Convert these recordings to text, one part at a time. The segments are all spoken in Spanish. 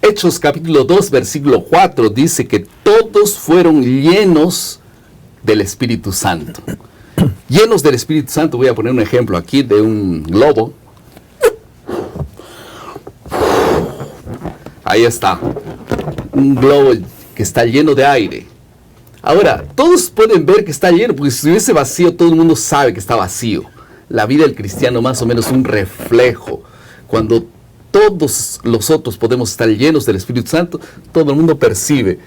Hechos capítulo 2, versículo 4 dice que todos fueron llenos del Espíritu Santo. Llenos del Espíritu Santo, voy a poner un ejemplo aquí de un globo. Ahí está, un globo que está lleno de aire. Ahora, todos pueden ver que está lleno, porque si estuviese vacío, todo el mundo sabe que está vacío. La vida del cristiano más o menos es un reflejo. Cuando todos los otros podemos estar llenos del Espíritu Santo, todo el mundo percibe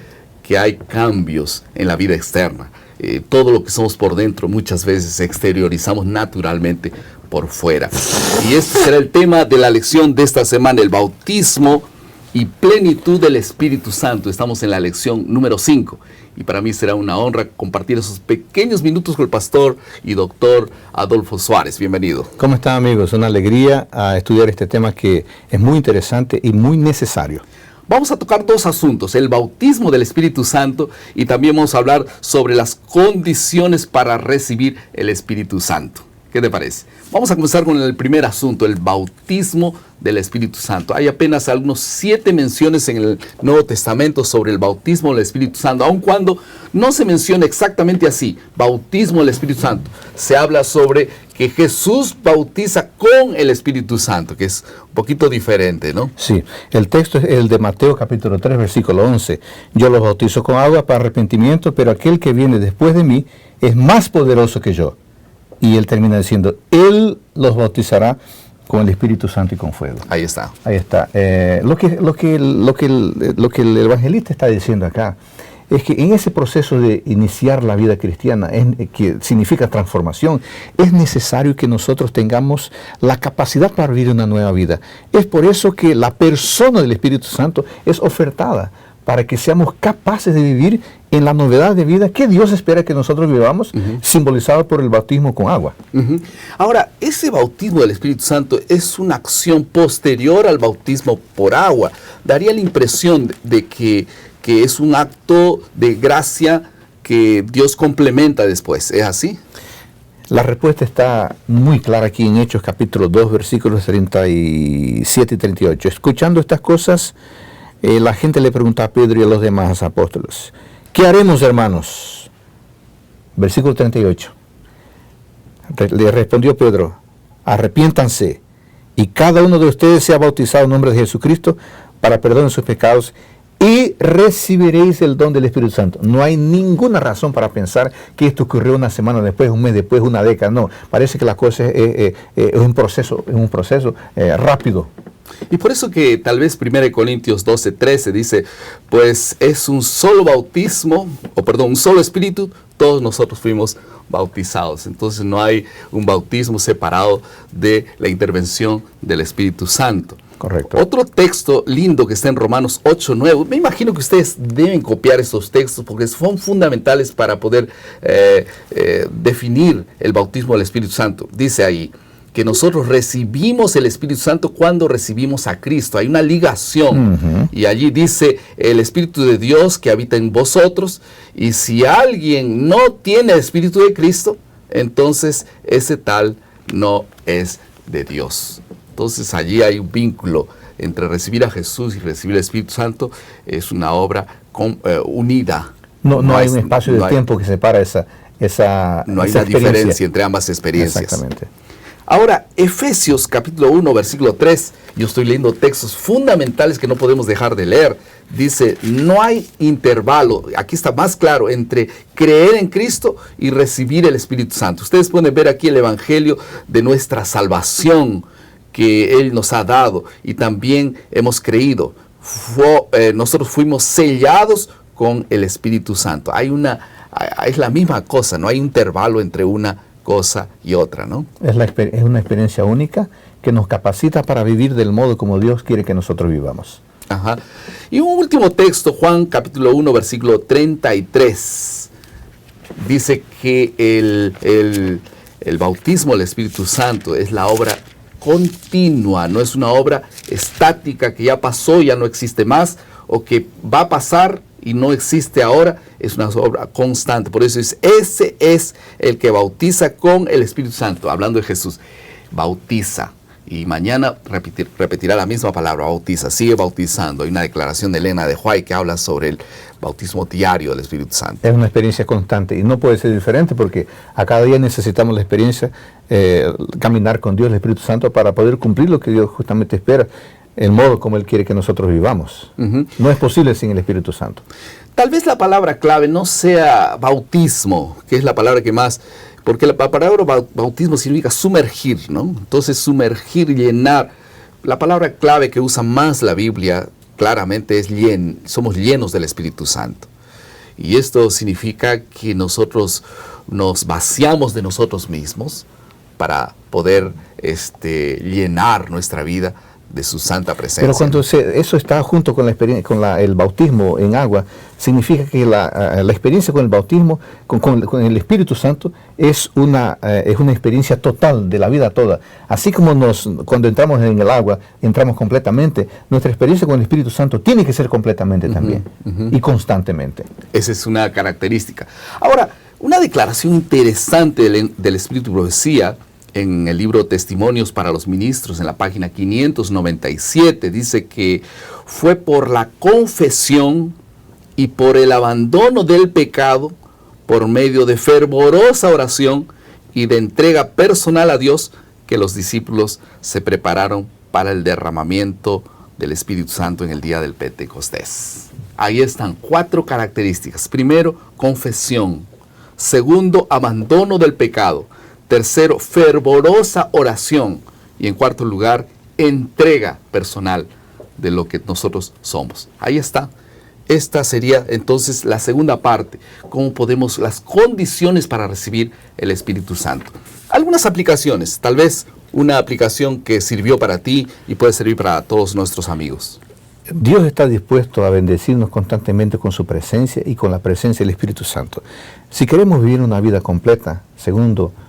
que hay cambios en la vida externa. Todo lo que somos por dentro muchas veces exteriorizamos naturalmente por fuera. Y este será el tema de la lección de esta semana, el bautismo y plenitud del Espíritu Santo. Estamos en la lección número 5 y para mí será una honra compartir esos pequeños minutos con el pastor y doctor Adolfo Suárez. Bienvenido. ¿Cómo están, amigos? Una alegría estudiar este tema que es muy interesante y muy necesario. Vamos a tocar dos asuntos, el bautismo del Espíritu Santo y también vamos a hablar sobre las condiciones para recibir el Espíritu Santo. ¿Qué te parece? Vamos a comenzar con el primer asunto, el bautismo del Espíritu Santo. Hay apenas algunos 7 menciones en el Nuevo Testamento sobre el bautismo del Espíritu Santo, aun cuando no se menciona exactamente así, bautismo del Espíritu Santo. Se habla sobre que Jesús bautiza con el Espíritu Santo, que es un poquito diferente, ¿no? Sí, el texto es el de Mateo capítulo 3, versículo 11. Yo los bautizo con agua para arrepentimiento, pero aquel que viene después de mí es más poderoso que yo. Y él termina diciendo, él los bautizará con el Espíritu Santo y con fuego. Ahí está. Ahí está. Lo que el evangelista está diciendo acá es que en ese proceso de iniciar la vida cristiana, que significa transformación, es necesario que nosotros tengamos la capacidad para vivir una nueva vida. Es por eso que la persona del Espíritu Santo es ofertada, para que seamos capaces de vivir en la novedad de vida que Dios espera que nosotros vivamos, simbolizado por el bautismo con agua. Ahora, ese bautismo del Espíritu Santo es una acción posterior al bautismo por agua. Daría la impresión de que es un acto de gracia que Dios complementa después. ¿Es así? La respuesta está muy clara aquí en Hechos capítulo 2, versículos 37 y 38. Escuchando estas cosas, la gente le pregunta a Pedro y a los demás apóstoles, ¿qué haremos, hermanos? Versículo 38. Le respondió Pedro, arrepiéntanse y cada uno de ustedes sea bautizado en nombre de Jesucristo para perdón de sus pecados y recibiréis el don del Espíritu Santo. No hay ninguna razón para pensar que esto ocurrió una semana después, un mes después, una década. No, parece que la cosa es un proceso rápido. Y por eso que tal vez 1 Corintios 12:13 dice, pues es un solo bautismo, un solo espíritu, todos nosotros fuimos bautizados. Entonces no hay un bautismo separado de la intervención del Espíritu Santo. Correcto. Otro texto lindo que está en Romanos 8:9, me imagino que ustedes deben copiar estos textos porque son fundamentales para poder definir el bautismo del Espíritu Santo. Dice ahí, que nosotros recibimos el Espíritu Santo cuando recibimos a Cristo. Hay una ligación. Y allí dice el Espíritu de Dios que habita en vosotros. Y si alguien no tiene el Espíritu de Cristo, entonces ese tal no es de Dios. Entonces allí hay un vínculo entre recibir a Jesús y recibir el Espíritu Santo. Es una obra unida. No hay un espacio de tiempo que separa esa no hay una diferencia entre ambas experiencias. Exactamente. Ahora, Efesios capítulo 1, versículo 3, yo estoy leyendo textos fundamentales que no podemos dejar de leer. Dice, no hay intervalo, aquí está más claro, entre creer en Cristo y recibir el Espíritu Santo. Ustedes pueden ver aquí el evangelio de nuestra salvación que Él nos ha dado y también hemos creído. Nosotros fuimos sellados con el Espíritu Santo. Es la misma cosa, no hay intervalo entre una cosa y otra, ¿no? Es una experiencia única que nos capacita para vivir del modo como Dios quiere que nosotros vivamos. Ajá. Y un último texto, Juan capítulo 1, versículo 33. Dice que el bautismo del Espíritu Santo es la obra continua, no es una obra estática que ya pasó, ya no existe más, o que va a pasar y no existe ahora, es una obra constante. Por eso ese es el que bautiza con el Espíritu Santo, hablando de Jesús. Bautiza. Y mañana repetirá la misma palabra, bautiza, sigue bautizando. Hay una declaración de Elena de White que habla sobre el bautismo diario del Espíritu Santo. Es una experiencia constante y no puede ser diferente porque a cada día necesitamos la experiencia, caminar con Dios, el Espíritu Santo, para poder cumplir lo que Dios justamente espera, el modo como Él quiere que nosotros vivamos. No es posible sin el Espíritu Santo. Tal vez la palabra clave no sea bautismo, que es la palabra que más... Porque la palabra bautismo significa sumergir, ¿no? Entonces, sumergir, llenar. La palabra clave que usa más la Biblia claramente es somos llenos del Espíritu Santo. Y esto significa que nosotros nos vaciamos de nosotros mismos para poder llenar nuestra vida de su santa presencia. Pero cuando eso está junto con la experiencia, con el bautismo en agua, significa que la experiencia con el bautismo, con el Espíritu Santo, es una experiencia total de la vida toda. Así como cuando entramos en el agua, entramos completamente, nuestra experiencia con el Espíritu Santo tiene que ser completamente también, y constantemente. Esa es una característica. Ahora, una declaración interesante del Espíritu Profecía, en el libro Testimonios para los Ministros, en la página 597, dice que fue por la confesión y por el abandono del pecado, por medio de fervorosa oración y de entrega personal a Dios, que los discípulos se prepararon para el derramamiento del Espíritu Santo en el día del Pentecostés. Ahí están 4 características. Primero, confesión. Segundo, abandono del pecado. Tercero, fervorosa oración. Y en cuarto lugar, entrega personal de lo que nosotros somos. Ahí está. Esta sería entonces la segunda parte. ¿Cómo podemos, las condiciones para recibir el Espíritu Santo? Algunas aplicaciones. Tal vez una aplicación que sirvió para ti y puede servir para todos nuestros amigos. Dios está dispuesto a bendecirnos constantemente con su presencia y con la presencia del Espíritu Santo. Si queremos vivir una vida completa,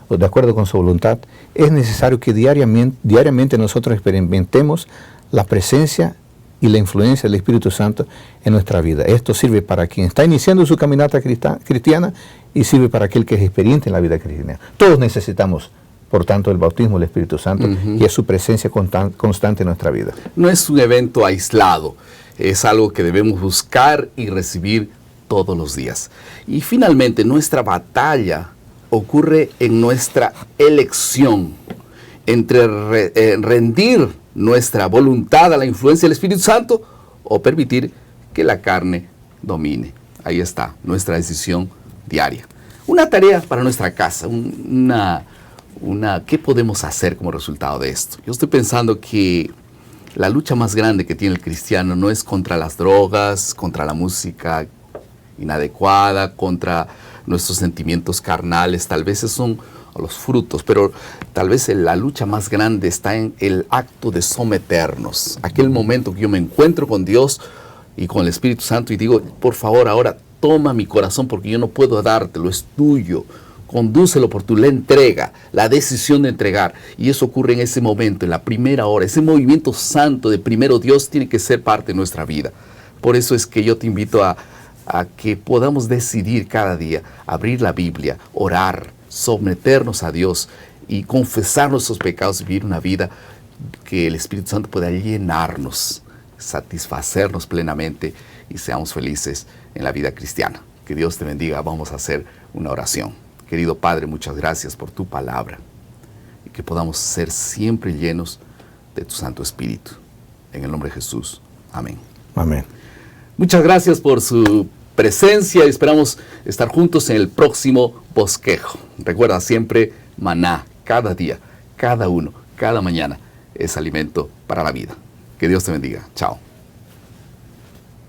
de acuerdo con su voluntad, es necesario que diariamente nosotros experimentemos la presencia y la influencia del Espíritu Santo en nuestra vida. Esto sirve para quien está iniciando su caminata cristiana y sirve para aquel que es experiente en la vida cristiana. Todos necesitamos, por tanto, el bautismo del Espíritu Santo, y es su presencia constante en nuestra vida. No es un evento aislado, es algo que debemos buscar y recibir todos los días. Y finalmente, nuestra batalla ocurre en nuestra elección entre rendir nuestra voluntad a la influencia del Espíritu Santo o permitir que la carne domine. Ahí está nuestra decisión diaria. Una tarea para nuestra casa, ¿qué podemos hacer como resultado de esto? Yo estoy pensando que la lucha más grande que tiene el cristiano no es contra las drogas, contra la música inadecuada, contra nuestros sentimientos carnales. Tal vez esos son los frutos, pero tal vez la lucha más grande está en el acto de someternos. Aquel momento que yo me encuentro con Dios y con el Espíritu Santo y digo, por favor, ahora toma mi corazón porque yo no puedo dártelo, es tuyo. Condúcelo por la entrega, la decisión de entregar. Y eso ocurre en ese momento, en la primera hora. Ese movimiento santo de primero Dios tiene que ser parte de nuestra vida. Por eso es que yo te invito a que podamos decidir cada día, abrir la Biblia, orar, someternos a Dios y confesar nuestros pecados y vivir una vida que el Espíritu Santo pueda llenarnos, satisfacernos plenamente y seamos felices en la vida cristiana. Que Dios te bendiga. Vamos a hacer una oración. Querido Padre, muchas gracias por tu palabra y que podamos ser siempre llenos de tu Santo Espíritu. En el nombre de Jesús. Amén. Amén. Muchas gracias por su presencia y esperamos estar juntos en el próximo bosquejo. Recuerda siempre, maná, cada día, cada uno, cada mañana es alimento para la vida. Que Dios te bendiga. Chao.